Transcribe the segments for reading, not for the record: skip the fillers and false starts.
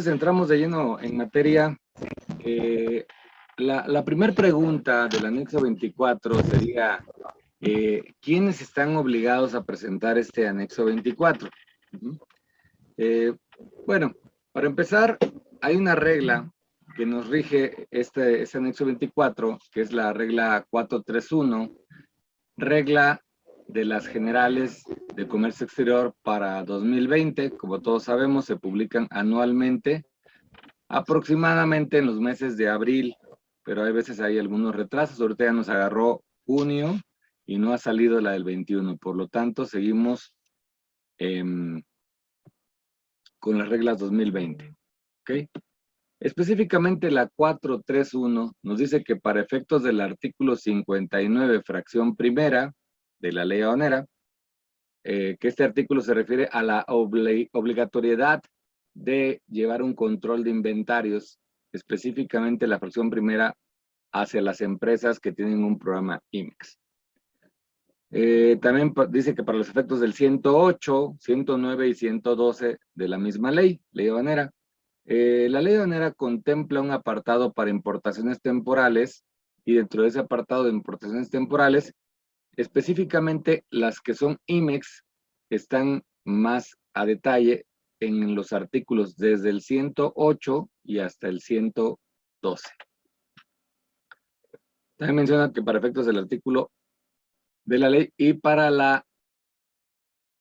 Entramos de lleno en materia. La primera pregunta del anexo 24 sería, ¿quiénes están obligados a presentar este anexo 24? Bueno, para empezar, hay una regla que nos rige este anexo 24, que es la regla 431, regla de las generales de comercio exterior para 2020. Como todos sabemos, se publican anualmente, aproximadamente en los meses de abril, pero hay veces hay algunos retrasos. Ahorita ya nos agarró junio y no ha salido la del 21, por lo tanto seguimos con las reglas 2020. ¿Okay? Específicamente la 431 nos dice que para efectos del artículo 59, fracción primera de la ley aduanera, que este artículo se refiere a la obligatoriedad de llevar un control de inventarios, específicamente la fracción primera hacia las empresas que tienen un programa IMEX. También dice que para los efectos del 108, 109 y 112 de la misma ley aduanera, la ley aduanera contempla un apartado para importaciones temporales, y dentro de ese apartado de importaciones temporales, específicamente las que son IMEX están más a detalle en los artículos desde el 108 y hasta el 112. También menciona que para efectos del artículo de la ley y para el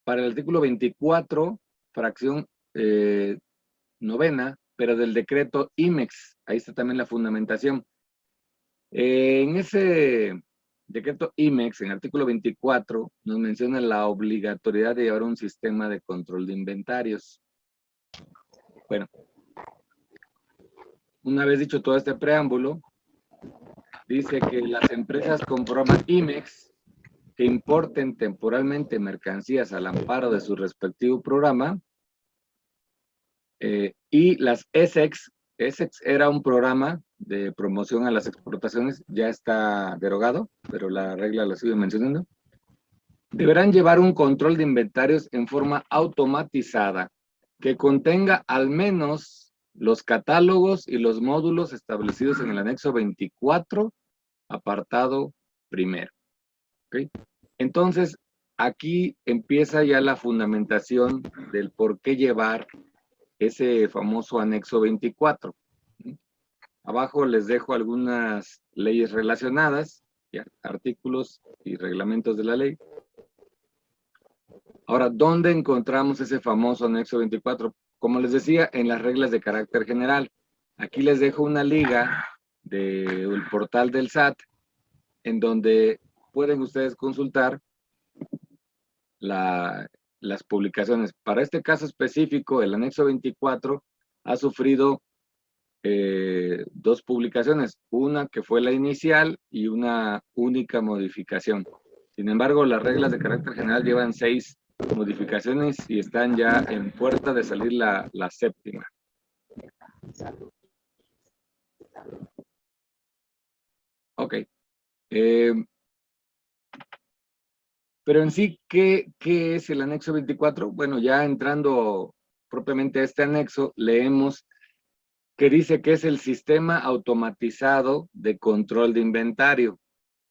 artículo 24, fracción novena, pero del decreto IMEX, ahí está también la fundamentación. En ese decreto IMEX, en el artículo 24, nos menciona la obligatoriedad de llevar un sistema de control de inventarios. Bueno, una vez dicho todo este preámbulo, dice que las empresas con programa IMEX que importen temporalmente mercancías al amparo de su respectivo programa, y las ESEX era un programa de promoción a las exportaciones, ya está derogado, pero la regla lo sigue mencionando, deberán llevar un control de inventarios en forma automatizada que contenga al menos los catálogos y los módulos establecidos en el anexo 24, apartado primero. ¿Okay? Entonces, aquí empieza ya la fundamentación del por qué llevar ese famoso anexo 24. Abajo les dejo algunas leyes relacionadas, artículos y reglamentos de la ley. Ahora, ¿dónde encontramos ese famoso anexo 24? Como les decía, en las reglas de carácter general. Aquí les dejo una liga del portal del SAT, en donde pueden ustedes consultar las publicaciones. Para este caso específico, el anexo 24 ha sufrido dos publicaciones, una que fue la inicial y una única modificación. Sin embargo, las reglas de carácter general llevan 6 modificaciones y están ya en puerta de salir la séptima. Ok. Pero en sí, ¿qué es el anexo 24? Bueno, ya entrando propiamente a este anexo, leemos que dice que es el sistema automatizado de control de inventario.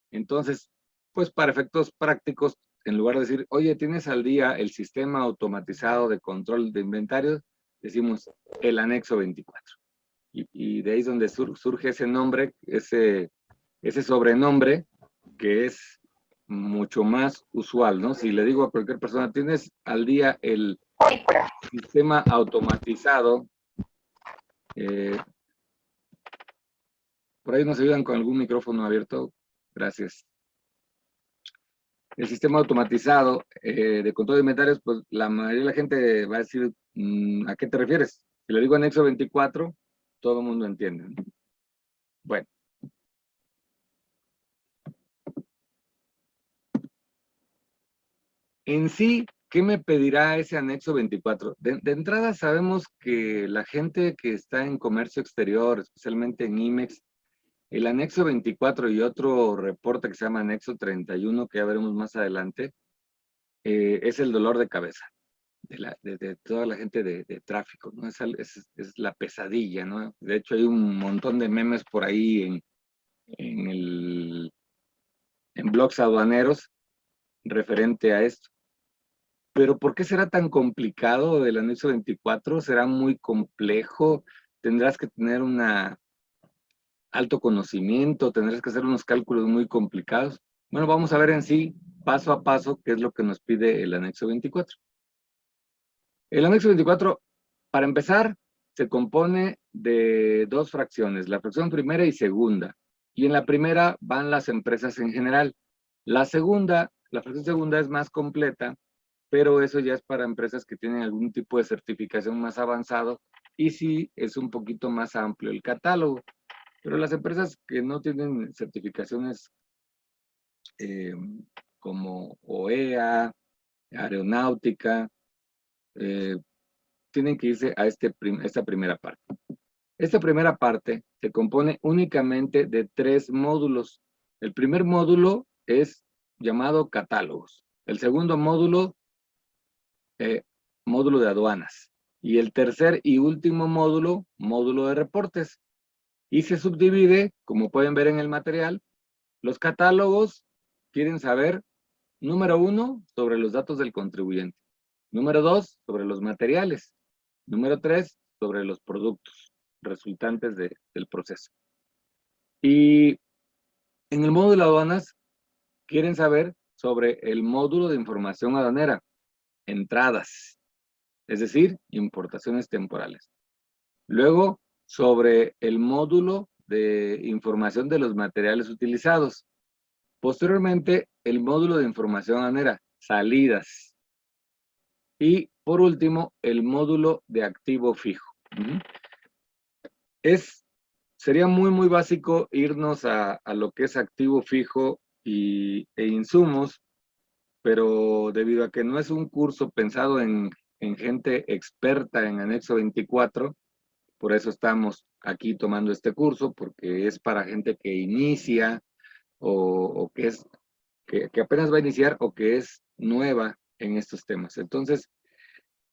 Entonces, pues para efectos prácticos, en lugar de decir, oye, ¿tienes al día el sistema automatizado de control de inventario? Decimos el anexo 24. Y de ahí es donde surge ese nombre, ese sobrenombre, que es mucho más usual, ¿no? Si le digo a cualquier persona, ¿tienes al día el sistema automatizado? Por ahí nos ayudan con algún micrófono abierto. Gracias. El sistema automatizado de control de inventarios, pues la mayoría de la gente va a decir, ¿a qué te refieres? Si le digo anexo 24, todo el mundo entiende. Bueno. En sí, ¿qué me pedirá ese anexo 24? De entrada sabemos que la gente que está en comercio exterior, especialmente en IMEX, el anexo 24 y otro reporte que se llama anexo 31, que ya veremos más adelante, es el dolor de cabeza. de toda la gente de tráfico, ¿no? Es la pesadilla, ¿no? De hecho, hay un montón de memes por ahí en blogs aduaneros referente a esto. Pero ¿por qué será tan complicado el anexo 24? ¿Será muy complejo? ¿Tendrás que tener un alto conocimiento? ¿Tendrás que hacer unos cálculos muy complicados? Bueno, vamos a ver en sí, paso a paso, qué es lo que nos pide el anexo 24. El anexo 24, para empezar, se compone de dos fracciones, la fracción primera y segunda. Y en la primera van las empresas en general. La segunda, la fracción segunda es más completa, pero eso ya es para empresas que tienen algún tipo de certificación más avanzado y sí es un poquito más amplio el catálogo. Pero las empresas que no tienen certificaciones eh, como OEA, aeronáutica, eh, tienen que irse a esta primera parte. Esta primera parte se compone únicamente de 3 módulos. El primer módulo es llamado catálogos. El segundo módulo, módulo de aduanas. Y el tercer y último módulo, módulo de reportes. Y se subdivide, como pueden ver en el material, los catálogos quieren saber, número 1, sobre los datos del contribuyente. Número 2, sobre los materiales. Número 3, sobre los productos resultantes del proceso. Y en el módulo de aduanas, quieren saber sobre el módulo de información aduanera, entradas, es decir, importaciones temporales. Luego, sobre el módulo de información de los materiales utilizados. Posteriormente, el módulo de información aduanera, salidas. Y por último, el módulo de activo fijo. Sería muy básico irnos a lo que es activo fijo e insumos, pero debido a que no es un curso pensado en gente experta en anexo 24, por eso estamos aquí tomando este curso, porque es para gente que inicia o que apenas va a iniciar o que es nueva en estos temas. Entonces,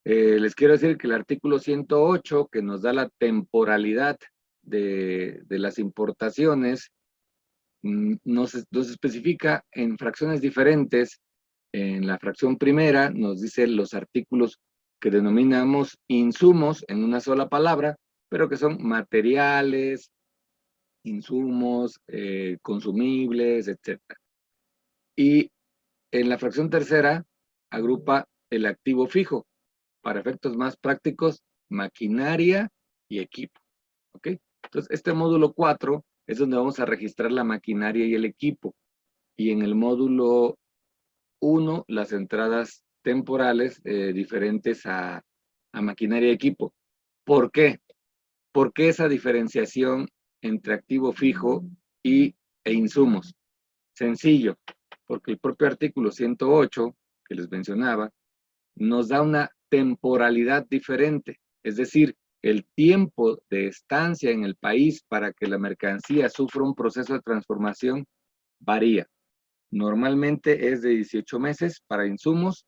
les quiero decir que el artículo 108, que nos da la temporalidad de las importaciones, nos especifica en fracciones diferentes. En la fracción primera nos dice los artículos que denominamos insumos en una sola palabra, pero que son materiales, insumos, consumibles, etc. Y en la fracción tercera agrupa el activo fijo, para efectos más prácticos, maquinaria y equipo. ¿Ok? Entonces, este módulo 4 es donde vamos a registrar la maquinaria y el equipo. Y en el módulo 1, las entradas temporales diferentes a maquinaria y equipo. ¿Por qué? ¿Por qué esa diferenciación entre activo fijo e insumos? Sencillo, porque el propio artículo 108, que les mencionaba, nos da una temporalidad diferente, es decir, el tiempo de estancia en el país para que la mercancía sufra un proceso de transformación varía. Normalmente es de 18 meses para insumos,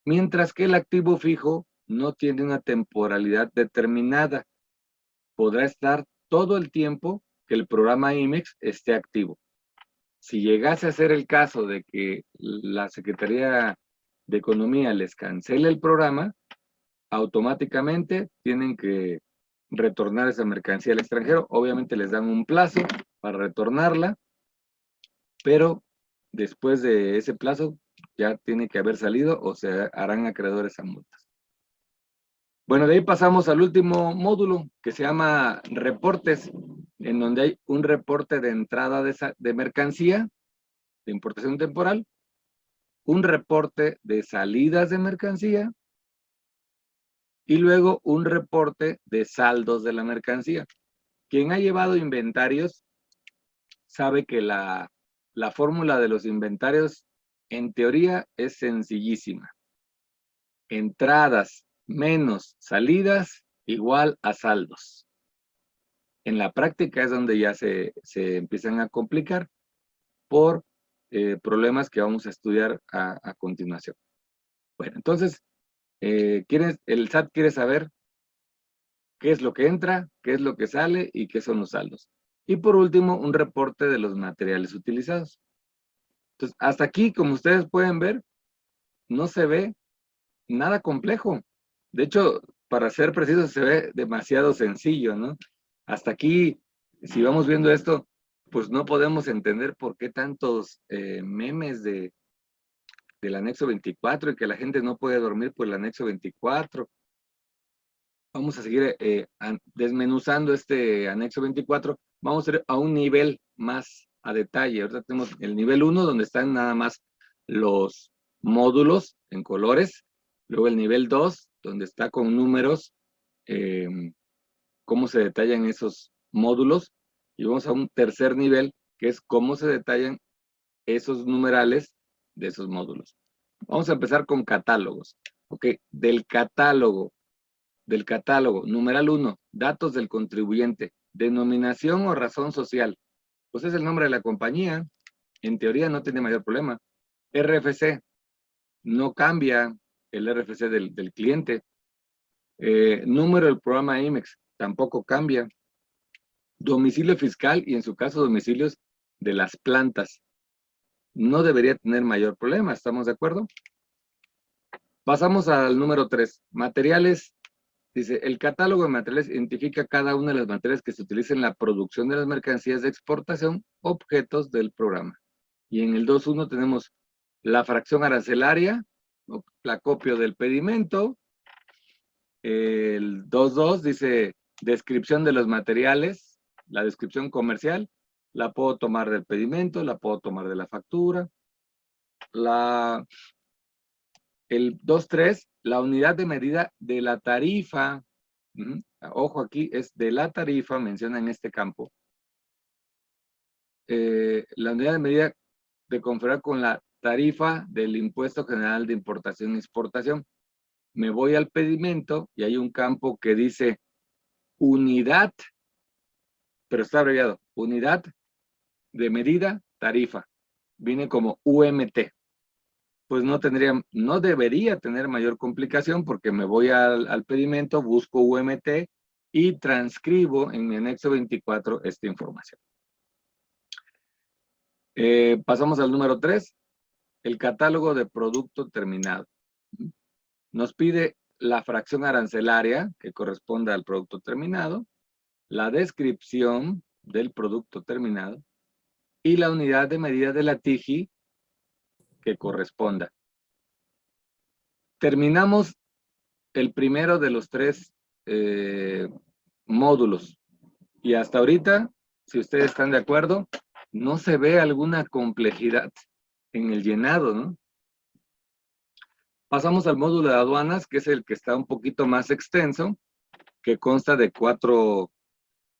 mientras que el activo fijo no tiene una temporalidad determinada. Podrá estar todo el tiempo que el programa IMEX esté activo. Si llegase a ser el caso de que la Secretaría de Economía les cancele el programa, automáticamente tienen que retornar esa mercancía al extranjero. Obviamente les dan un plazo para retornarla, pero después de ese plazo ya tiene que haber salido o se harán acreedores a multas. Bueno, de ahí pasamos al último módulo que se llama reportes, en donde hay un reporte de entrada de mercancía, de importación temporal, un reporte de salidas de mercancía y luego un reporte de saldos de la mercancía. Quien ha llevado inventarios sabe que la fórmula de los inventarios en teoría es sencillísima. Entradas menos salidas igual a saldos. En la práctica es donde ya se empiezan a complicar por problemas que vamos a estudiar a continuación. Bueno, entonces, El SAT quiere saber qué es lo que entra, qué es lo que sale y qué son los saldos. Y por último, un reporte de los materiales utilizados. Entonces, hasta aquí, como ustedes pueden ver, no se ve nada complejo. De hecho, para ser preciso, se ve demasiado sencillo, ¿no? Hasta aquí, si vamos viendo esto, pues no podemos entender por qué tantos memes del anexo 24 y que la gente no puede dormir por el anexo 24. Vamos a seguir desmenuzando este anexo 24. Vamos a ir a un nivel más a detalle. Ahorita tenemos el nivel 1, donde están nada más los módulos en colores. Luego el nivel 2, donde está con números, eh, cómo se detallan esos módulos. Y vamos a un tercer nivel, que es cómo se detallan esos numerales de esos módulos. Vamos a empezar con catálogos. Ok, del catálogo, numeral 1, datos del contribuyente, denominación o razón social. Pues es el nombre de la compañía, en teoría no tiene mayor problema. RFC, no cambia el RFC del cliente. Número del programa IMEX, tampoco cambia. Domicilio fiscal y en su caso domicilios de las plantas. No debería tener mayor problema, ¿estamos de acuerdo? Pasamos al número 3, materiales. Dice, el catálogo de materiales identifica cada una de las materias que se utilizan en la producción de las mercancías de exportación, objetos del programa. Y en el 2.1 tenemos la fracción arancelaria, la acopio del pedimento. El 2.2 dice, descripción de los materiales, la descripción comercial, la puedo tomar del pedimento, la puedo tomar de la factura. El 2.3, la unidad de medida de la tarifa. Ojo, aquí es de la tarifa, menciona en este campo. La unidad de medida de conferir con la tarifa del Impuesto General de Importación y Exportación. Me voy al pedimento y hay un campo que dice unidad, pero está abreviado, unidad de medida tarifa. Viene como UMT. Pues no debería tener mayor complicación porque me voy al pedimento, busco UMT y transcribo en mi anexo 24 esta información. Pasamos al número 3, el catálogo de producto terminado. Nos pide la fracción arancelaria que corresponde al producto terminado, la descripción del producto terminado y la unidad de medida de la TIGI que corresponda. Terminamos el primero de los 3 módulos. Y hasta ahorita, si ustedes están de acuerdo, no se ve alguna complejidad en el llenado, ¿no? Pasamos al módulo de aduanas, que es el que está un poquito más extenso, que consta de 4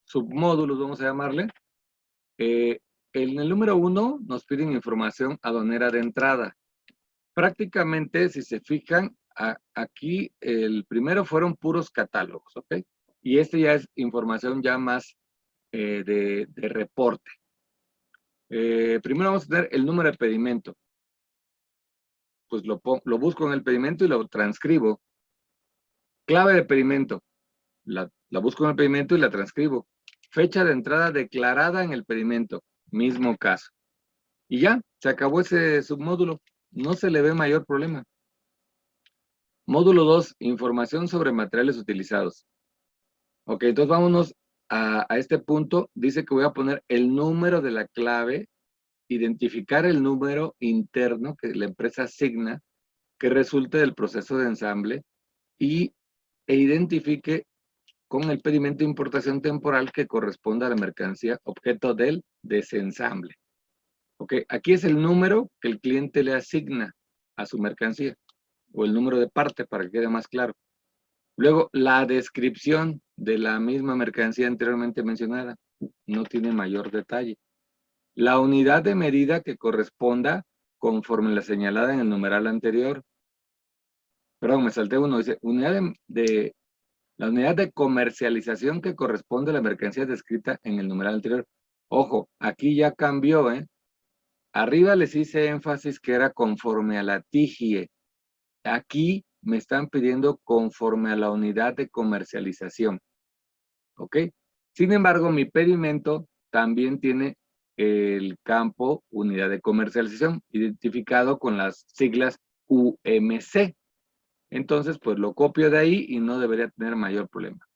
submódulos, vamos a llamarle. En el número 1 nos piden información aduanera de entrada. Prácticamente, si se fijan, aquí el primero fueron puros catálogos, ¿ok? Y este ya es información ya más de reporte. Primero vamos a tener el número de pedimento. Pues lo busco en el pedimento y lo transcribo. Clave de pedimento. La busco en el pedimento y la transcribo. Fecha de entrada declarada en el pedimento. Mismo caso. Y ya, se acabó ese submódulo. No se le ve mayor problema. Módulo 2, información sobre materiales utilizados. Ok, entonces vámonos a este punto. Dice que voy a poner el número de la clave, identificar el número interno que la empresa asigna, que resulte del proceso de ensamble e identifique con el pedimento de importación temporal que corresponda a la mercancía objeto del desensamble. Ok, aquí es el número que el cliente le asigna a su mercancía, o el número de parte para que quede más claro. Luego, la descripción de la misma mercancía anteriormente mencionada no tiene mayor detalle. La unidad de medida que corresponda conforme la señalada en el numeral anterior. Perdón, me salté uno. Dice, la unidad de comercialización que corresponde a la mercancía descrita en el numeral anterior. Ojo, aquí ya cambió, ¿eh? Arriba les hice énfasis que era conforme a la TIGIE. Aquí me están pidiendo conforme a la unidad de comercialización. ¿Ok? Sin embargo, mi pedimento también tiene el campo unidad de comercialización, identificado con las siglas UMC. Entonces, pues lo copio de ahí y no debería tener mayor problema.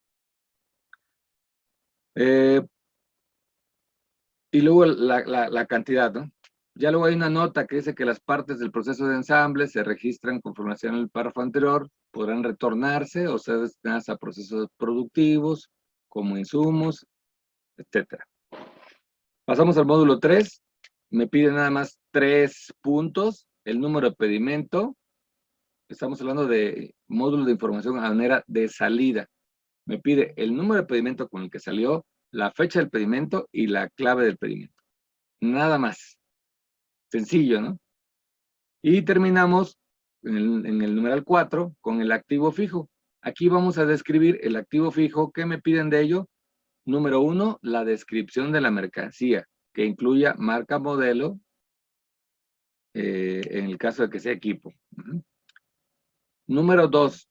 Y luego la cantidad, ¿no? Ya luego hay una nota que dice que las partes del proceso de ensamble se registran conforme en el párrafo anterior, podrán retornarse o ser destinadas a procesos productivos, como insumos, etcétera. Pasamos al módulo 3. Me pide nada más 3 puntos. El número de pedimento. Estamos hablando de módulo de información aduanera de salida. Me pide el número de pedimento con el que salió, la fecha del pedimento y la clave del pedimento. Nada más. Sencillo, ¿no? Y terminamos en el numeral 4 con el activo fijo. Aquí vamos a describir el activo fijo. ¿Qué me piden de ello? Número 1, la descripción de la mercancía, que incluya marca, modelo, en el caso de que sea equipo. Número 2,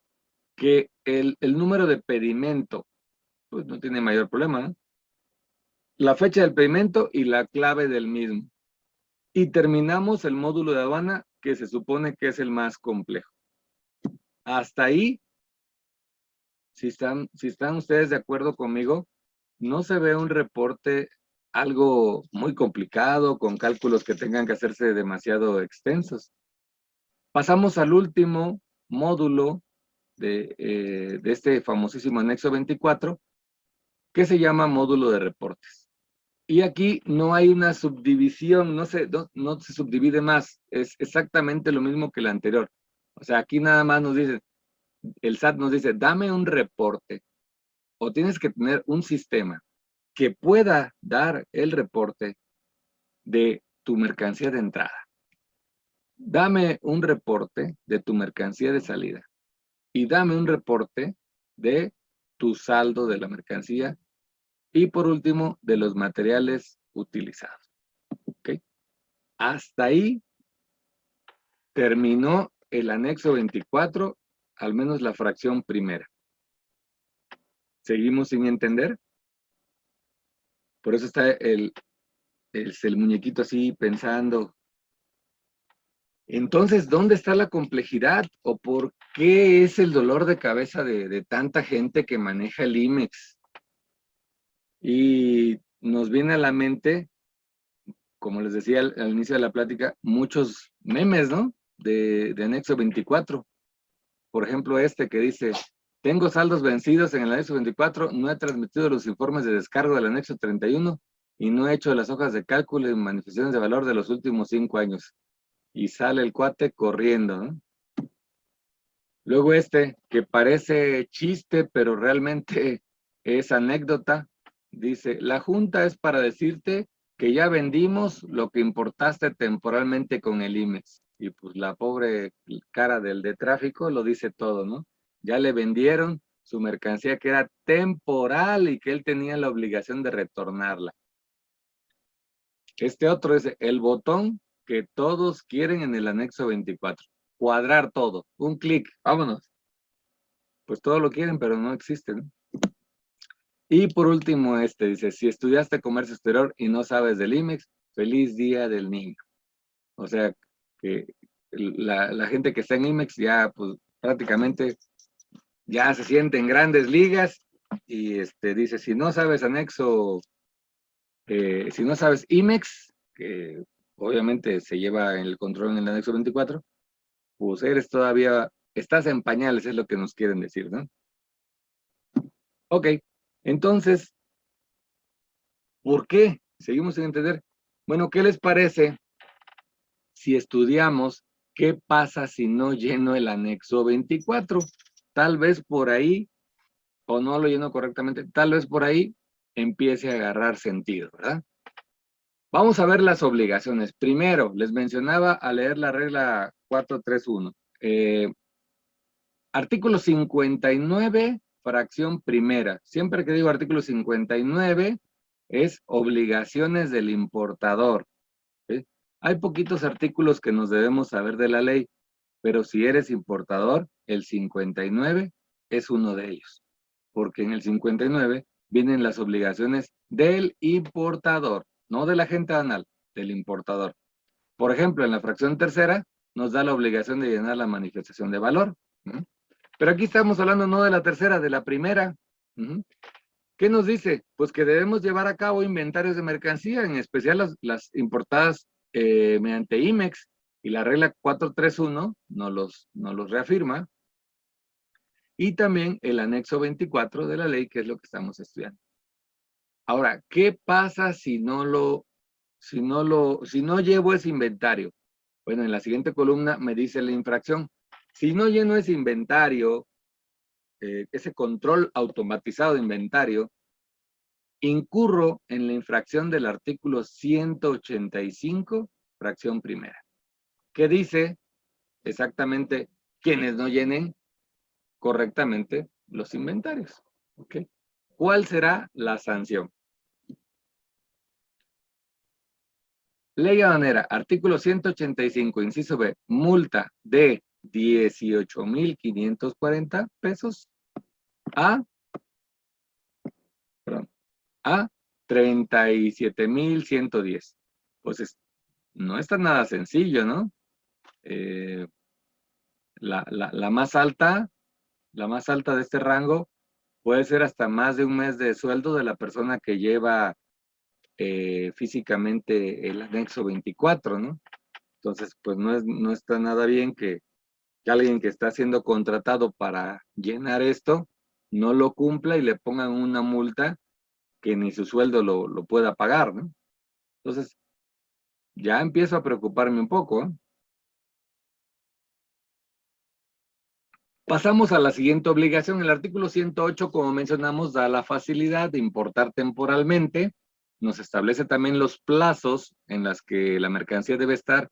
que el número de pedimento, pues no tiene mayor problema, ¿no? La fecha del pedimento y la clave del mismo. Y terminamos el módulo de aduana, que se supone que es el más complejo. Hasta ahí, si están ustedes de acuerdo conmigo, no se ve un reporte algo muy complicado, con cálculos que tengan que hacerse demasiado extensos. Pasamos al último módulo de este famosísimo anexo 24, que se llama módulo de reportes. Y aquí no hay una subdivisión, no se subdivide más, es exactamente lo mismo que el anterior. O sea, aquí nada más nos dice, el SAT nos dice, dame un reporte, o tienes que tener un sistema que pueda dar el reporte de tu mercancía de entrada. Dame un reporte de tu mercancía de salida. Y dame un reporte de tu saldo de la mercancía. Y por último, de los materiales utilizados. ¿Ok? Hasta ahí terminó el anexo 24, al menos la fracción primera. ¿Seguimos sin entender? Por eso está el muñequito así pensando. Entonces, ¿dónde está la complejidad? ¿O por qué es el dolor de cabeza de tanta gente que maneja el IMEX? Y nos viene a la mente, como les decía al inicio de la plática, muchos memes, ¿no? De anexo 24. Por ejemplo, este que dice, tengo saldos vencidos en el anexo 24, no he transmitido los informes de descargo del anexo 31 y no he hecho las hojas de cálculo y manifestaciones de valor de los últimos 5 años. Y sale el cuate corriendo, ¿no? Luego este, que parece chiste, pero realmente es anécdota, dice, la junta es para decirte que ya vendimos lo que importaste temporalmente con el IMEX. Y pues la pobre cara del de tráfico lo dice todo, ¿no? Ya le vendieron su mercancía que era temporal y que él tenía la obligación de retornarla. Este otro es el botón que todos quieren en el anexo 24. Cuadrar todo. Un clic. Vámonos. Pues todo lo quieren, pero no existe, ¿no? Y por último, este dice, si estudiaste comercio exterior y no sabes del IMEX, feliz día del niño. O sea, que la gente que está en IMEX ya, pues, prácticamente ya se siente en grandes ligas y dice, si no sabes anexo, si no sabes IMEX, que obviamente se lleva el control en el anexo 24, pues eres todavía, estás en pañales, es lo que nos quieren decir, ¿no? Ok, entonces, ¿por qué? Seguimos sin entender. Bueno, ¿qué les parece si estudiamos qué pasa si no lleno el anexo 24? Tal vez por ahí, o no lo lleno correctamente, tal vez por ahí empiece a agarrar sentido, ¿verdad? Vamos a ver las obligaciones. Primero, les mencionaba a leer la regla 431. Artículo 59, fracción primera. Siempre que digo artículo 59, es obligaciones del importador. ¿Sí? Hay poquitos artículos que nos debemos saber de la ley. Pero si eres importador, el 59 es uno de ellos. Porque en el 59 vienen las obligaciones del importador, no del agente aduanal, del importador. Por ejemplo, en la fracción tercera nos da la obligación de llenar la manifestación de valor. Pero aquí estamos hablando no de la tercera, de la primera. ¿Qué nos dice? Pues que debemos llevar a cabo inventarios de mercancía, en especial las importadas mediante IMEX, y la regla 431 nos los reafirma, y también el anexo 24 de la ley, que es lo que estamos estudiando. Ahora, ¿qué pasa si no llevo ese inventario? Bueno, en la siguiente columna me dice la infracción. Si no lleno ese inventario, ese control automatizado de inventario, incurro en la infracción del artículo 185, fracción primera, que dice exactamente quienes no llenen correctamente los inventarios. ¿Ok? ¿Cuál será la sanción? Ley aduanera, artículo 185, inciso B, multa de 18,540 pesos a 37,110. Pues no está nada sencillo, ¿no? La más alta de este rango puede ser hasta más de un mes de sueldo de la persona que lleva físicamente el anexo 24, ¿no? Entonces, pues no está nada bien que alguien que está siendo contratado para llenar esto no lo cumpla y le pongan una multa que ni su sueldo lo pueda pagar, ¿no? Entonces, ya empiezo a preocuparme un poco, ¿eh? Pasamos a la siguiente obligación. El artículo 108, como mencionamos, da la facilidad de importar temporalmente. Nos establece también los plazos en los que la mercancía debe estar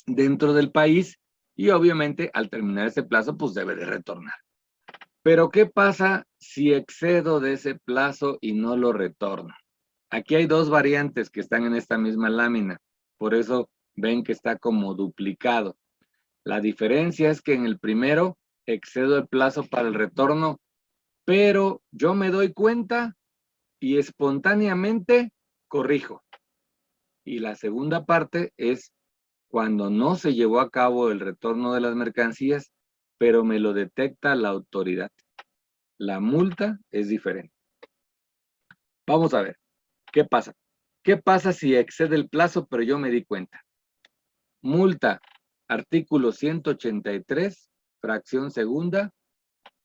dentro del país y obviamente al terminar ese plazo, pues debe de retornar. Pero ¿qué pasa si excedo de ese plazo y no lo retorno? Aquí hay dos variantes que están en esta misma lámina. Por eso ven que está como duplicado. La diferencia es que en el primero excedo el plazo para el retorno, pero yo me doy cuenta y espontáneamente corrijo. Y la segunda parte es cuando no se llevó a cabo el retorno de las mercancías, pero me lo detecta la autoridad. La multa es diferente. Vamos a ver, ¿qué pasa? ¿Qué pasa si excede el plazo, pero yo me di cuenta? Multa, artículo 183, fracción segunda,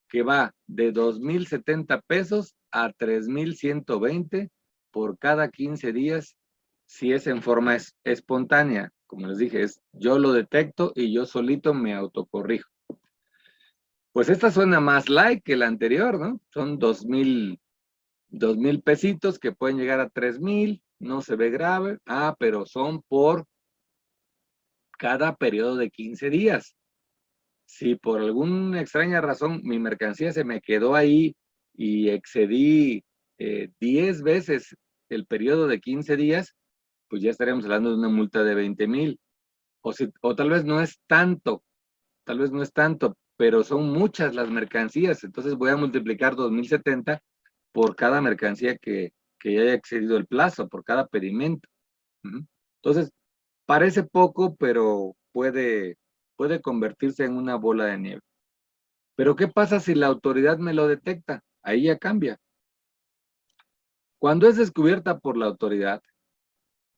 que va de 2,070 pesos a 3,120 por cada 15 días, si es en forma espontánea. Como les dije, yo lo detecto y yo solito me autocorrijo. Pues esta suena más light que la anterior, ¿no? Son 2,000 pesitos que pueden llegar a 3,000, no se ve grave. Pero son por cada periodo de 15 días. Si por alguna extraña razón mi mercancía se me quedó ahí y excedí 10 veces el periodo de 15 días, pues ya estaríamos hablando de una multa de 20,000. O tal vez no es tanto, pero son muchas las mercancías. Entonces voy a multiplicar 2,070 por cada mercancía que haya excedido el plazo, por cada pedimento. Entonces, parece poco, pero puede convertirse en una bola de nieve. Pero ¿qué pasa si la autoridad me lo detecta? Ahí ya cambia. Cuando es descubierta por la autoridad,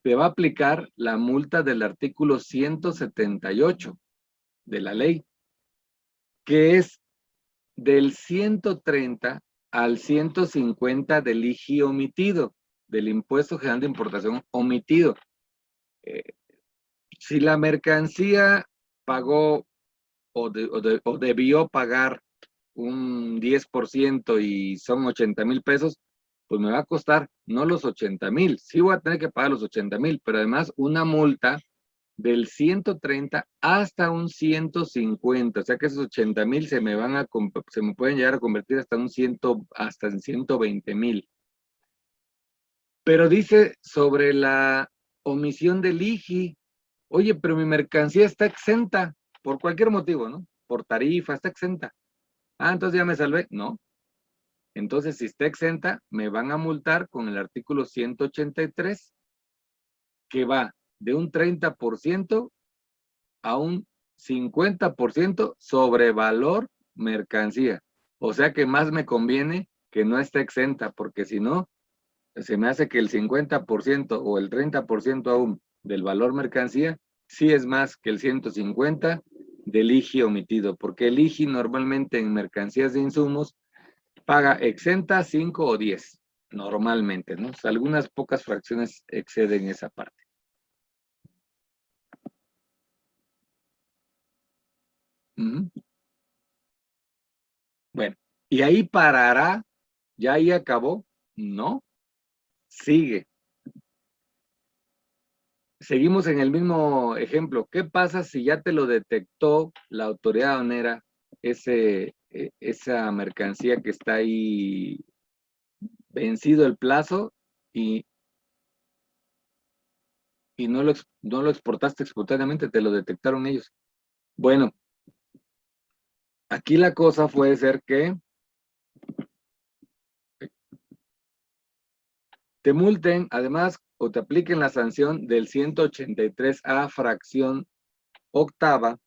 te va a aplicar la multa del artículo 178 de la ley, que es del 130 al 150 del IGI omitido, del Impuesto General de Importación omitido. Si la mercancía pagó o debió pagar un 10% y son 80,000 pesos, pues me va a costar no los 80,000, sí voy a tener que pagar los 80,000, pero además una multa del 130 hasta un 150, o sea que esos 80,000 se me pueden llegar a convertir hasta en 120,000. Pero dice sobre la omisión del IGI, oye, pero mi mercancía está exenta. por cualquier motivo, ¿no? Por tarifa, está exenta. Ah, entonces ya me salvé. No. Entonces, si está exenta, me van a multar con el artículo 183, que va de un 30% a un 50% sobre valor mercancía. O sea que más me conviene que no esté exenta, porque si no, se me hace que el 50% o el 30% aún del valor mercancía sí es más que el 150 del IGI omitido, porque el IGI normalmente en mercancías de insumos paga exenta 5 o 10, normalmente, ¿no? O sea, algunas pocas fracciones exceden esa parte. Bueno, y ahí parará, ya ahí acabó, no, sigue. Seguimos en el mismo ejemplo. ¿Qué pasa si ya te lo detectó la autoridad aduanera, esa mercancía que está ahí vencido el plazo y, y no lo exportaste espontáneamente, te lo detectaron ellos? Bueno, aquí la cosa puede ser que te multen, además, o te apliquen la sanción del 183A fracción octava,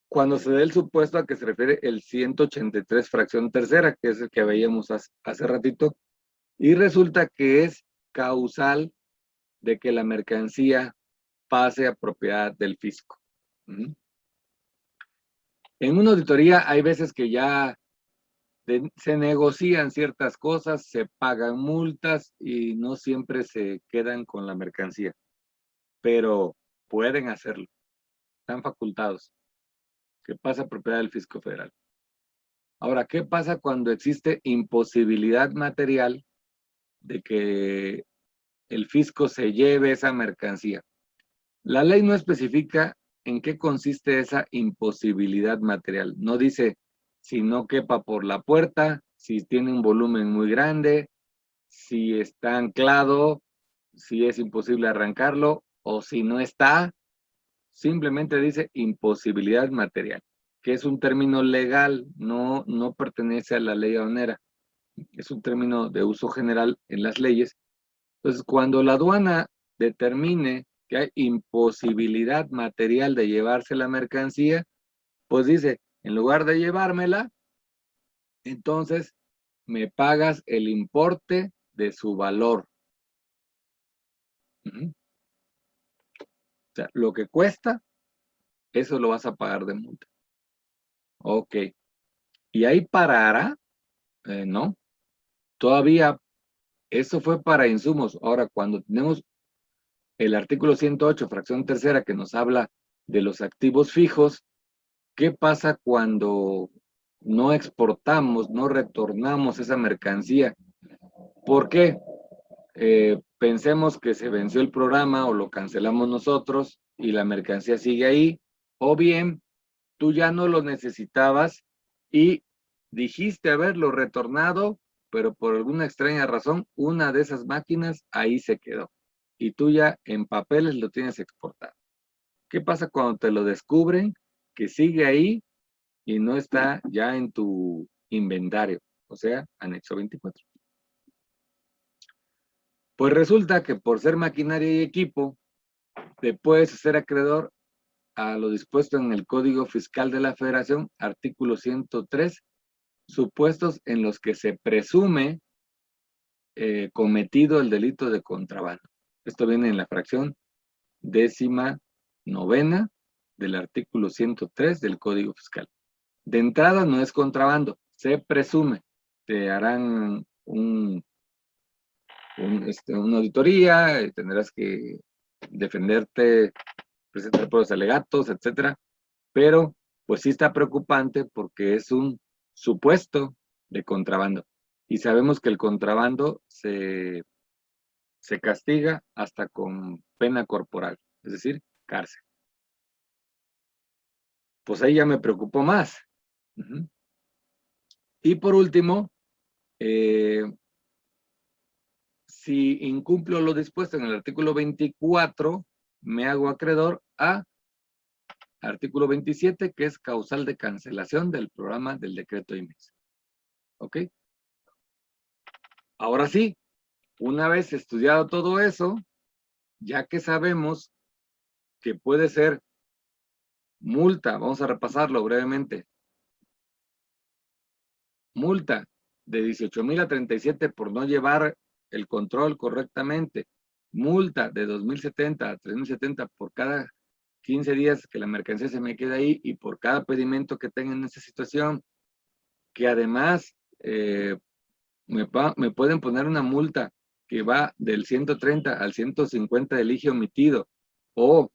cuando se dé el supuesto a que se refiere el 183 fracción tercera, que es el que veíamos hace ratito, y resulta que es causal de que la mercancía pase a propiedad del fisco. En una auditoría hay veces que ya se negocian ciertas cosas, se pagan multas y no siempre se quedan con la mercancía, pero pueden hacerlo, están facultados, que pasa a propiedad del fisco federal. Ahora, ¿qué pasa cuando existe imposibilidad material de que el fisco se lleve esa mercancía? La ley no especifica en qué consiste esa imposibilidad material. No dice si no quepa por la puerta, si tiene un volumen muy grande, si está anclado, si es imposible arrancarlo o si no está. Simplemente dice imposibilidad material, que es un término legal, no pertenece a la ley aduanera. Es un término de uso general en las leyes. Entonces, cuando la aduana determine que hay imposibilidad material de llevarse la mercancía, pues dice, en lugar de llevármela, entonces me pagas el importe de su valor. O sea, lo que cuesta, eso lo vas a pagar de multa. Ok. ¿Y ahí parará? No. Todavía, eso fue para insumos. Ahora, cuando tenemos el artículo 108, fracción tercera, que nos habla de los activos fijos, ¿qué pasa cuando no exportamos, no retornamos esa mercancía? ¿Por qué? Pensemos que se venció el programa o lo cancelamos nosotros y la mercancía sigue ahí, o bien tú ya no lo necesitabas y dijiste haberlo retornado, pero por alguna extraña razón, una de esas máquinas ahí se quedó y tú ya en papeles lo tienes exportado. ¿Qué pasa cuando te lo descubren que sigue ahí y no está ya en tu inventario? O sea, anexo 24. Pues resulta que por ser maquinaria y equipo, te puedes hacer acreedor a lo dispuesto en el Código Fiscal de la Federación, artículo 103, supuestos en los que se presume cometido el delito de contrabando. Esto viene en la fracción 19ª del artículo 103 del Código Fiscal. De entrada no es contrabando, se presume. Te harán una auditoría, tendrás que defenderte, presentar pruebas alegatos, etcétera, pero pues sí está preocupante porque es un supuesto de contrabando. Y sabemos que el contrabando se castiga hasta con pena corporal, es decir, cárcel. Pues ahí ya me preocupó más. Y por último, si incumplo lo dispuesto en el artículo 24, me hago acreedor a artículo 27, que es causal de cancelación del programa del decreto IMEX. ¿Ok? Ahora sí, una vez estudiado todo eso, ya que sabemos que puede ser multa, vamos a repasarlo brevemente. Multa de 18,000 a 37 por no llevar el control correctamente. Multa de 2,070 a 3,070 por cada 15 días que la mercancía se me queda ahí y por cada pedimento que tenga en esa situación. Que además me pueden poner una multa que va del 130 al 150 del IGE omitido. O,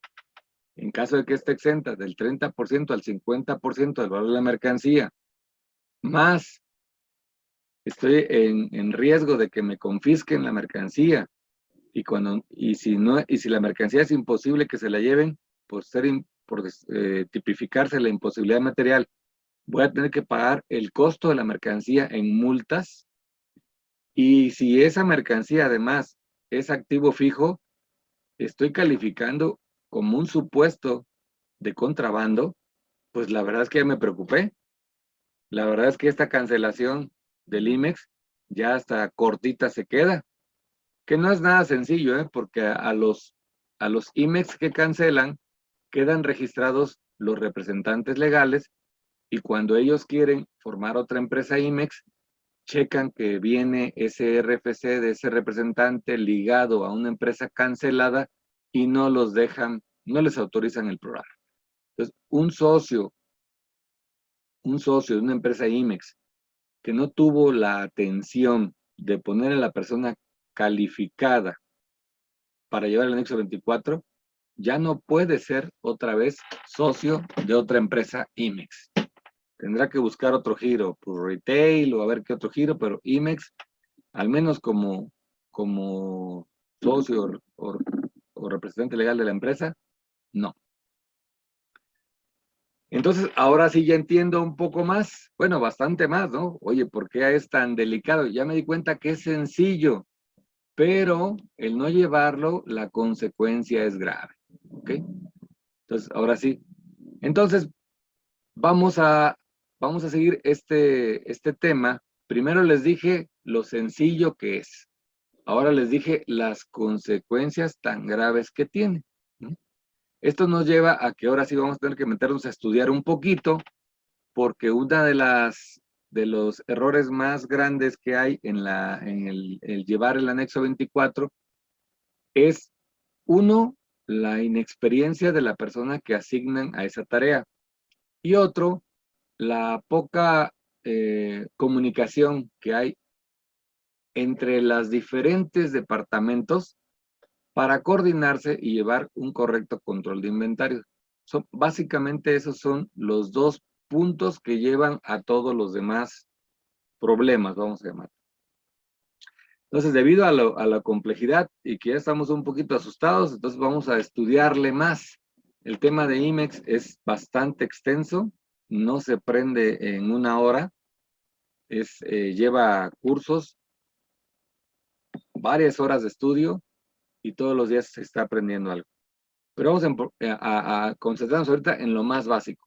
en caso de que esté exenta, del 30% al 50% del valor de la mercancía. Más estoy en riesgo de que me confisquen la mercancía y si la mercancía es imposible que se la lleven por tipificarse la imposibilidad material, voy a tener que pagar el costo de la mercancía en multas. Y si esa mercancía además es activo fijo, estoy calificando como un supuesto de contrabando, pues la verdad es que ya me preocupé. La verdad es que esta cancelación del IMEX ya hasta cortita se queda, que no es nada sencillo, porque a los IMEX que cancelan quedan registrados los representantes legales y cuando ellos quieren formar otra empresa IMEX, checan que viene ese RFC de ese representante ligado a una empresa cancelada y no los dejan, no les autorizan el programa. Entonces, un socio de una empresa IMEX que no tuvo la atención de poner a la persona calificada para llevar el anexo 24, ya no puede ser otra vez socio de otra empresa IMEX. Tendrá que buscar otro giro, por retail o a ver qué otro giro, pero IMEX, al menos como socio o representante legal de la empresa, no. Entonces, ahora sí ya entiendo un poco más, bueno, bastante más, ¿no? Oye, ¿por qué es tan delicado? Ya me di cuenta que es sencillo, pero el no llevarlo, la consecuencia es grave, ¿ok? Entonces, ahora sí. Entonces, vamos a seguir este tema. Primero les dije lo sencillo que es. Ahora les dije las consecuencias tan graves que tiene, ¿no? Esto nos lleva a que ahora sí vamos a tener que meternos a estudiar un poquito, porque una de los errores más grandes que hay en el llevar el anexo 24 es, uno, la inexperiencia de la persona que asignan a esa tarea, y otro, la poca comunicación que hay entre los diferentes departamentos para coordinarse y llevar un correcto control de inventario. Básicamente esos son los dos puntos que llevan a todos los demás problemas, vamos a llamar. Entonces, debido a la complejidad y que ya estamos un poquito asustados, entonces vamos a estudiarle más. El tema de IMEX es bastante extenso, no se aprende en una hora, lleva cursos, varias horas de estudio y todos los días se está aprendiendo algo. Pero vamos a concentrarnos ahorita en lo más básico.